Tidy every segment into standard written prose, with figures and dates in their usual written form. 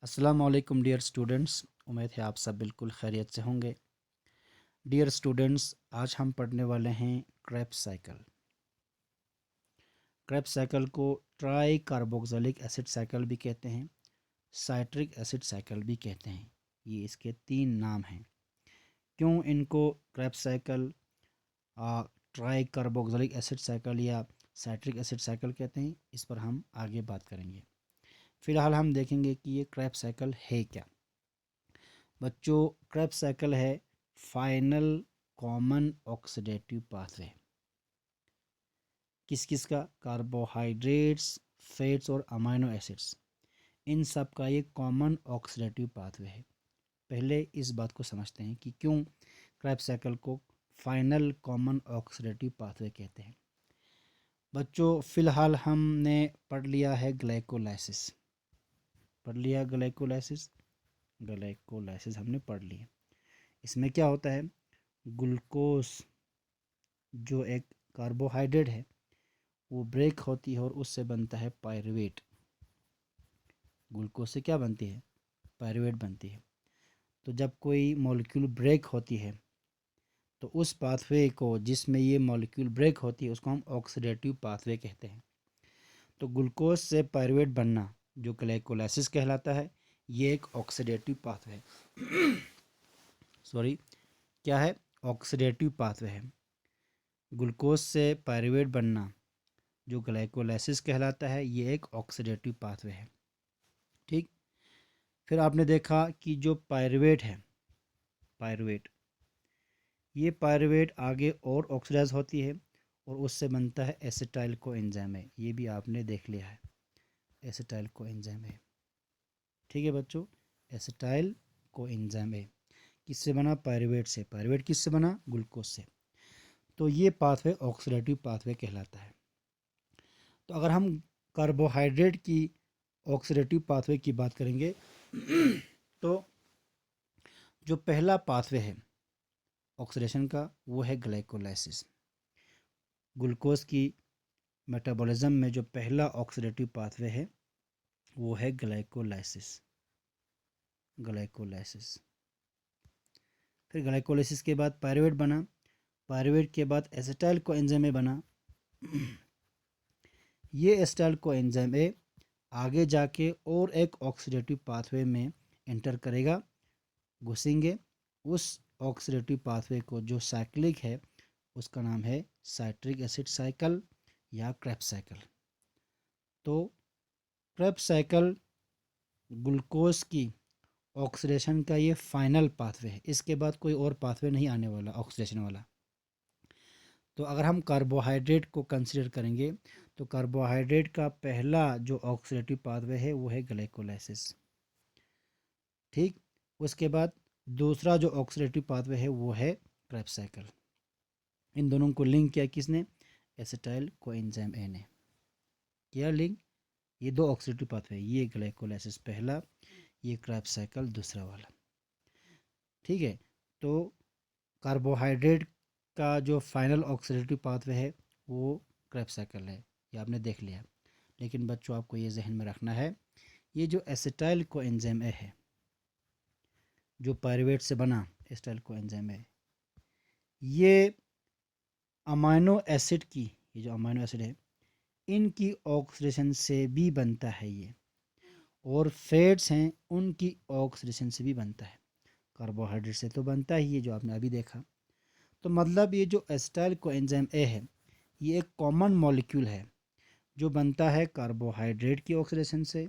अस्सलाम वालेकुम dear students. उम्मीद है आप सब बिल्कुल खैरियत से होंगे। डियर स्टूडेंट्स, आज हम पढ़ने वाले हैं क्रेब्स साइकिल। क्रेब्स साइकिल को ट्राई कार्बोक्सिलिक एसिड साइकिल भी कहते हैं, साइट्रिक एसिड साइकिल भी कहते हैं। ये इसके तीन नाम हैं। क्यों इनको Krebs cycle, try carboxylic acid cycle या साइट्रिक एसिड साइकिल कहते हैं, इस पर हम आगे बात करेंगे। फ़िलहाल हम देखेंगे कि ये क्रेब्स साइकिल है क्या। बच्चों, क्रेब्स साइकिल है फाइनल कॉमन ऑक्सीडेटिव पाथवे। किस किस का? कार्बोहाइड्रेट्स, फैट्स और अमाइनो एसिड्स, इन सब का ये कॉमन ऑक्सीडेटिव पाथवे है। पहले इस बात को समझते हैं कि क्यों क्रेब्स साइकिल को फाइनल कॉमन ऑक्सीडेटिव पाथवे कहते हैं। बच्चों, फ़िलहाल हमने पढ़ लिया है ग्लाइकोलाइसिस। पढ़ लिया ग्लाइकोलाइसिस। ग्लाइकोलाइसिस हमने पढ़ लिया। इसमें क्या होता है? ग्लूकोज जो एक कार्बोहाइड्रेट है वो ब्रेक होती है और उससे बनता है पायरुवेट। ग्लूकोज से क्या बनती है? पायरुवेट बनती है। तो जब कोई मॉलिक्यूल ब्रेक होती है तो उस पाथवे को, जिसमें ये मॉलिक्यूल ब्रेक होती है, उसको हम ऑक्सीडेटिव पाथवे कहते हैं। तो ग्लूकोज से पायरुवेट बनना जो ग्लाइकोलाइसिस कहलाता है, ये एक ऑक्सीडेटिव पाथवे है। सॉरी, क्या है? ऑक्सीडेटिव पाथवे है। ग्लूकोज से पायरुवेट बनना जो ग्लाइकोलाइसिस कहलाता है, ये एक ऑक्सीडेटिव पाथवे है। ठीक। फिर आपने देखा कि जो पायरुवेट है, पायरुवेट, ये पायरुवेट आगे और ऑक्सीडाइज होती है और उससे बनता है एसिटाइल को एंजाइम है। ये भी आपने देख लिया है, एसिटाइल को एंजाइम है। ठीक है बच्चों, एसिटाइल को एंजाइम है। किससे बना? पायरुवेट से। पायरुवेट किससे बना? ग्लूकोज से। तो ये पाथवे ऑक्सीडेटिव पाथवे कहलाता है। तो अगर हम कार्बोहाइड्रेट की ऑक्सीडेटिव पाथवे की बात करेंगे तो जो पहला पाथवे है ऑक्सीडेशन का, वो है ग्लाइकोलाइसिस। ग्लूकोज की मेटाबॉलिज्म में जो पहला ऑक्सीडेटिव पाथवे है वो है ग्लाइकोलाइसिस। ग्लाइकोलाइसिस। फिर ग्लाइकोलाइसिस के बाद पायरुवेट बना। पायरुवेट के बाद एसिटाइल को एंजाइम बना। ये एसिटाइल को एंजाइम ए आगे जाके और एक ऑक्सीडेटिव पाथवे में एंटर करेगा, घुसेंगे। उस ऑक्सीडेटिव पाथवे को जो साइक्लिक है उसका नाम है साइट्रिक एसिड साइकिल या क्रेब्स साइकिल। तो क्रेब्स साइकिल ग्लूकोज की ऑक्सीडेशन का ये फाइनल पाथवे है। इसके बाद कोई और पाथवे नहीं आने वाला ऑक्सीडेशन वाला। तो अगर हम कार्बोहाइड्रेट को कंसिडर करेंगे तो कार्बोहाइड्रेट का पहला जो ऑक्सीडेटिव पाथवे है वो है ग्लाइकोलाइसिस। ठीक। उसके बाद दूसरा जो ऑक्सीडेटिव पाथवे है वो है क्रेब्स साइकिल। इन दोनों को लिंक किया किसने? एसिटाइल कोएंजाइम ए ने किया लिंक। ये दो ऑक्सीडेटिव पाथवे, ये ग्लाइकोलाइसिस पहला, ये क्रेब्स साइकिल दूसरा वाला। ठीक है। तो कार्बोहाइड्रेट का जो फाइनल ऑक्सीडेटिव पाथवे है वो क्रेब्स साइकिल है, ये आपने देख लिया। लेकिन बच्चों, आपको ये जहन में रखना है, ये जो एसिटाइल कोएंजाइम ए है जो पायरुवेट से बना, एसिटाइल कोएंजाइम ए, ये अमाइनो एसिड की, ये जो अमाइनो एसिड है इनकी ऑक्सीडेशन से भी बनता है ये, और फैट्स हैं उनकी ऑक्सीडेशन से भी बनता है। कार्बोहाइड्रेट से तो बनता ही है जो आपने अभी देखा। तो मतलब ये जो एसिटाइल कोएंजाइम ए है ये एक कॉमन मॉलिक्यूल है जो बनता है कार्बोहाइड्रेट की ऑक्सीडेशन से,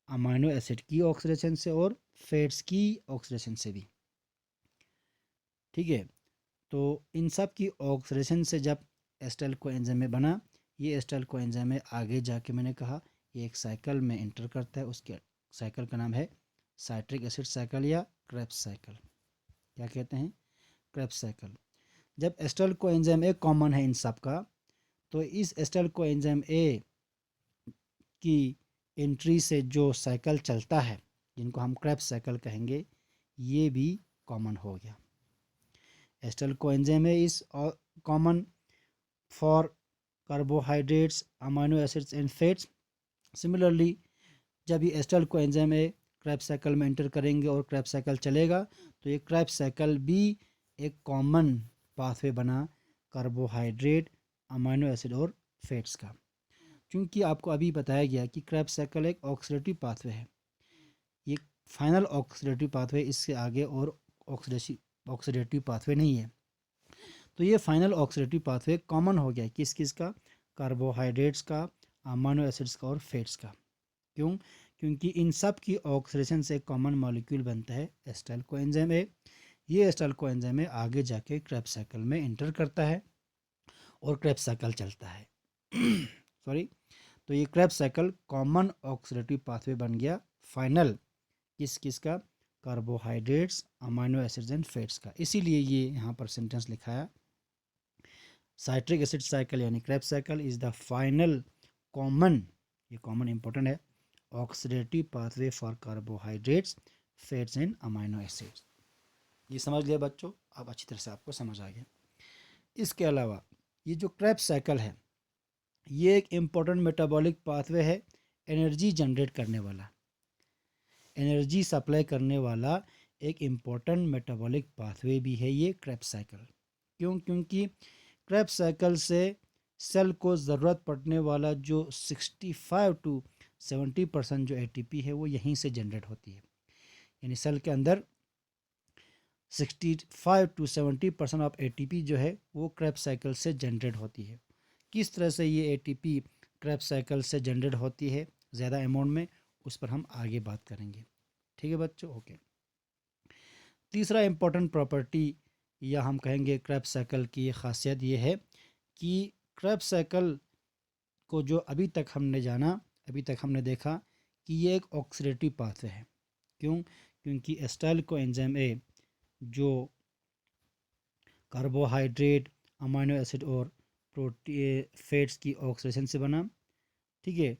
अमाइनो एसिड की ऑक्सीडेशन से और फैट्स की ऑक्सीडेशन से भी। ठीक है। तो इन सब की ऑक्सीडेशन से जब एसिटाइल कोएंजाइम में बना, ये एसिटाइल कोएंजाइम में आगे जाके मैंने कहा ये एक साइकिल में इंटर करता है। उसके साइकिल का नाम है साइट्रिक एसिड साइकिल या क्रेब्स साइकिल। क्या कहते हैं? Krebs cycle. जब एसिटाइल कोएंजाइम ए कॉमन है इन सब का, तो इस एसिटाइल कोएंजाइम ए की एंट्री से जो साइकिल चलता है, जिनको हम क्रेब्स साइकिल कहेंगे, ये भी कॉमन हो गया। Acetyl coenzyme A is common for carbohydrates, amino acids and fats. Similarly, जब ये acetyl coenzyme A Krebs cycle में एंटर करेंगे और क्रेब्स साइकिल चलेगा, तो ये क्रेब्स साइकिल भी एक कॉमन पाथवे बना कार्बोहाइड्रेट, अमीनो एसिड और फैट्स का। क्योंकि आपको अभी बताया गया कि क्रेब्स साइकिल एक ऑक्सीडेटिव पाथवे है, ये फाइनल ऑक्सीडेटिव पाथवे, इससे आगे और ऑक्सीडेटिव पाथवे नहीं है। तो ये फाइनल ऑक्सीडेटिव पाथवे कॉमन हो गया किस किस का, कार्बोहाइड्रेट्स का, अमीनो एसिड्स का और फैट्स का। क्यों? क्योंकि इन सब की ऑक्सीडेशन से कॉमन मॉलिक्यूल बनता है एसिटाइल कोएंजाइम ए। ये एसिटाइल कोएंजाइम ए आगे जाके क्रेब्स साइकिल में एंटर करता है और क्रेब्स साइकिल चलता है। सॉरी, तो ये Krebs cycle common oxidative pathway बन गया फाइनल किस किस का, carbohydrates, amino acids and fats का। इसीलिए ये यहाँ पर सेंटेंस लिखाया, साइट्रिक एसिड साइकिल यानी Krebs cycle is the final common, ये कॉमन इंपॉर्टेंट है, oxidative pathway for carbohydrates, fats and amino acids. ये समझ लिया बच्चों, अब अच्छी तरह से आपको समझ आ गया। इसके अलावा ये जो क्रेब्स साइकिल है, ये एक इम्पॉर्टेंट मेटाबॉलिक पाथवे है, एनर्जी जनरेट करने वाला, एनर्जी सप्लाई करने वाला एक इम्पॉर्टेंट मेटाबॉलिक पाथवे भी है ये क्रेब्स साइकिल। क्यों? क्योंकि क्रेब्स साइकिल से सेल को ज़रूरत पड़ने वाला जो 65 to 70% जो एटीपी है वो यहीं से जनरेट होती है। यानी सेल के अंदर 65 to 70% ऑफ एटीपी जो है वो क्रेब्स साइकिल से जनरेट होती है। किस तरह से ये एटीपी क्रेब्स साइकिल से जनरेट होती है ज़्यादा अमाउंट में, उस पर हम आगे बात करेंगे। ठीक है बच्चों, ओके। तीसरा इम्पोर्टेंट प्रॉपर्टी या हम कहेंगे क्रेब्स साइकिल की खासियत ये है कि क्रेब्स साइकिल को जो अभी तक हमने जाना, अभी तक हमने देखा कि ये एक ऑक्सीडेटिव पाथवे है। क्यों? क्योंकि एसिटाइल कोएंजाइम ए जो कार्बोहाइड्रेट, अमीनो एसिड और प्रोटीन फैट्स की ऑक्सीडेशन से बना, ठीक है,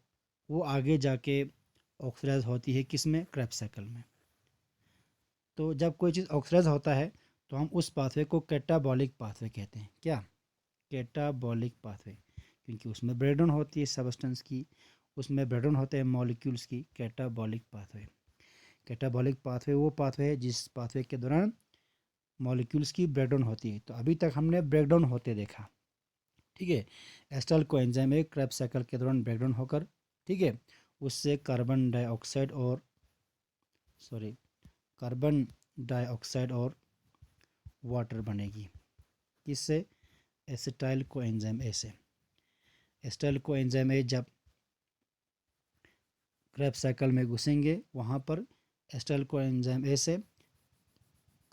वो आगे जाके ऑक्सीडाइज होती है किस में, क्रेब्स साइकिल में। तो जब कोई चीज़ ऑक्सीडाइज होता है तो हम उस पाथवे को कैटाबॉलिक पाथवे कहते हैं। क्या? कैटाबॉलिक पाथवे, क्योंकि उसमें ब्रेकडाउन होती है सब्सटेंस की, उसमें ब्रेकडाउन होते हैं मॉलिक्यूल्स की, कैटाबॉलिक पाथवे। कैटाबॉलिक पाथवे वो पाथवे है जिस पाथवे के दौरान मॉलिक्यूल्स की ब्रेकडाउन होती है। तो अभी तक हमने ब्रेकडाउन होते देखा, ठीक है। एसिटाइल कोएंजाइम एक क्रेब्स साइकिल के दौरान ब्रेकडाउन होकर, ठीक है, उससे कार्बन डाइऑक्साइड और वाटर बनेगी। किससे? एसिटाइल कोएंजाइम ए से। एसिटाइल कोएंजाइम ए जब क्रेब्स साइकिल में घुसेंगे वहाँ पर एसिटाइल कोएंजाइम ए से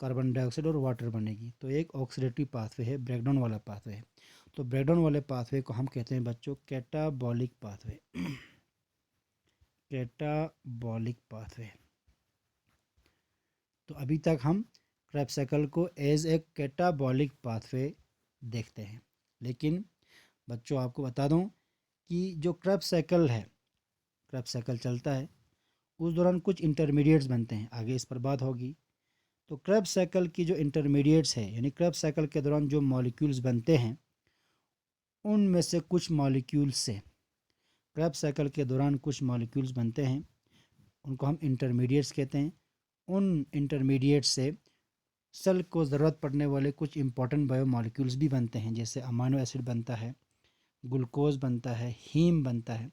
कार्बन डाइऑक्साइड और वाटर बनेगी। तो एक ऑक्सीडेटिव पाथवे है, ब्रेकडाउन वाला पाथवे है। तो ब्रेकडाउन वाले पाथवे को हम कहते हैं बच्चों कैटाबॉलिक पाथवे। Catabolic pathway. तो अभी तक हम क्रेब्स साइकिल को एज ए कैटाबॉलिक पाथवे देखते हैं। लेकिन बच्चों आपको बता दूं कि जो क्रेब्स साइकिल है, क्रेब्स साइकिल चलता है उस दौरान कुछ इंटरमीडिएट्स बनते हैं, आगे इस पर बात होगी। तो क्रेब्स साइकिल की जो इंटरमीडिएट्स है, यानी क्रेब्स साइकिल के दौरान जो मॉलिक्यूल्स बनते हैं उनमें से कुछ मॉलिक्यूल्स से, क्रेब्स साइकिल के दौरान कुछ मॉलिक्यूल्स बनते हैं, उनको हम इंटरमीडिएट्स कहते हैं। उन इंटरमीडिएट से सेल को ज़रूरत पड़ने वाले कुछ इंपॉर्टेंट बायोमॉलिक्यूल्स भी बनते हैं, जैसे अमीनो एसिड बनता है, ग्लूकोज बनता है, हीम बनता है।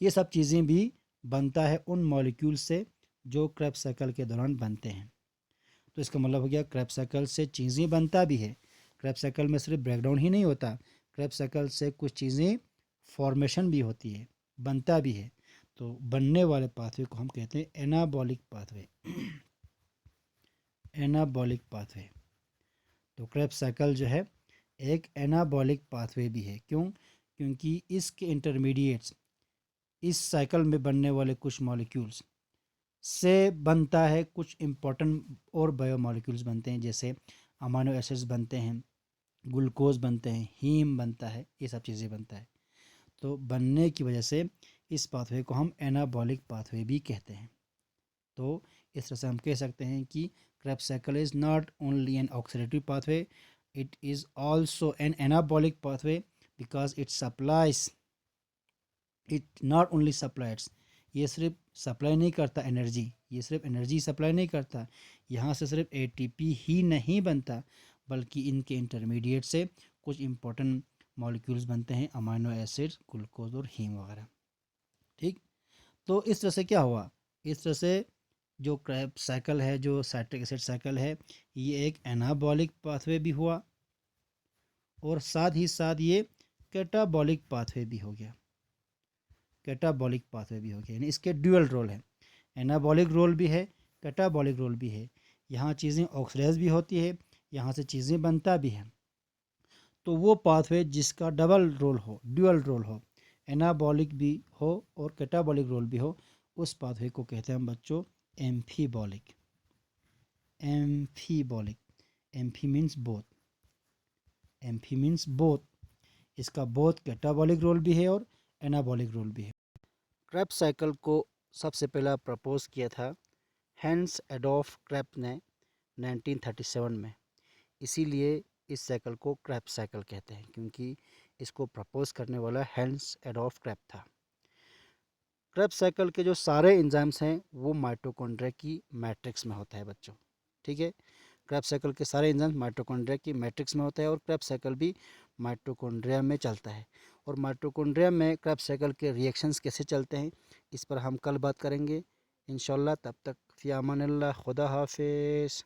ये सब चीज़ें भी बनता है उन मॉलिक्यूल से जो क्रेब्स साइकिल के दौरान बनते हैं। तो इसका मतलब हो गया क्रेब्स साइकिल से चीज़ें बनता भी है। क्रेब्स साइकिल में सिर्फ ब्रेकडाउन ही नहीं होता, क्रेब्स साइकिल से कुछ चीज़ें फॉर्मेशन भी होती है, बनता भी है। तो बनने वाले पाथवे को हम कहते हैं एनाबॉलिक पाथवे। Anabolic pathway. तो क्रेब्स साइकिल जो है एक एनाबॉलिक पाथवे भी है। क्यों? क्योंकि इसके इंटरमीडिएट्स, इस साइकिल में बनने वाले कुछ मॉलिक्यूल्स से बनता है कुछ इम्पोर्टेंट और बायोमॉलिक्यूल्स बनते हैं, जैसे अमीनो एसिड्स बनते हैं, ग्लूकोज बनते हैं, हीम बनता है, ये सब चीज़ें बनता है। तो बनने की वजह से इस पाथवे को हम एनाबॉलिक पाथवे भी कहते हैं। तो इस तरह से हम कह सकते हैं कि Krebs cycle is not only an oxidative pathway, it is also an anabolic pathway because it supplies, it not only supplies, ये सिर्फ सप्लाई नहीं करता एनर्जी, ये सिर्फ एनर्जी सप्लाई नहीं करता, यहाँ से सिर्फ एटीपी ही नहीं बनता, बल्कि इनके इंटरमीडिएट से कुछ इंपॉर्टेंट मॉलिक्यूल्स बनते हैं, अमाइनो एसिड्स, ग्लूकोज और हीम वगैरह। ठीक, तो इस तरह से क्या हुआ, इस तरह से जो क्रेब्स साइकिल है, जो साइट्रिक एसिड साइकिल है, ये एक एनाबॉलिक पाथवे भी हुआ और साथ ही साथ ये कैटाबॉलिक पाथवे भी हो गया, कैटाबॉलिक पाथवे भी हो गया, यानी इसके ड्यूअल रोल है, एनाबॉलिक रोल भी है, कैटाबॉलिक रोल भी है। यहाँ चीज़ें ऑक्सीडाइज भी होती है, यहाँ से चीज़ें बनता भी है। तो वो पाथवे जिसका डबल रोल हो, ड्यूअल रोल हो, एनाबॉलिक भी हो और कैटाबॉलिक रोल भी हो, उस पाथवे को कहते हैं हम बच्चों amphibolic. Amphibolic, amphi means both, amphi means both, इसका बोथ कैटाबॉलिक रोल भी है और एनाबॉलिक रोल भी है। क्रेब्स साइकिल को सबसे पहला प्रपोज किया था हैंस एडोल्फ क्रेब्स ने 1937 में, इसीलिए इस साइकिल को क्रेब्स साइकिल कहते हैं, क्योंकि इसको प्रपोज करने वाला हैंस एडोल्फ क्रेब्स था। क्रेब्स साइकिल के जो सारे एंजाइम्स हैं वो माइटोकॉन्ड्रिया की मैट्रिक्स में होता है बच्चों। ठीक है, क्रेब्स साइकिल के सारे एंजाइम्स माइटोकॉन्ड्रिया की मैट्रिक्स में होता है और क्रेब्स साइकिल भी माइटोकॉन्ड्रिया में चलता है। और माइटोकॉन्ड्रिया में क्रेब्स साइकिल के रिएक्शंस कैसे चलते हैं, इस पर हम कल बात करेंगे इंशाल्लाह। तब तक फ़ी अमानिल्लाह, खुदा हाफिज़।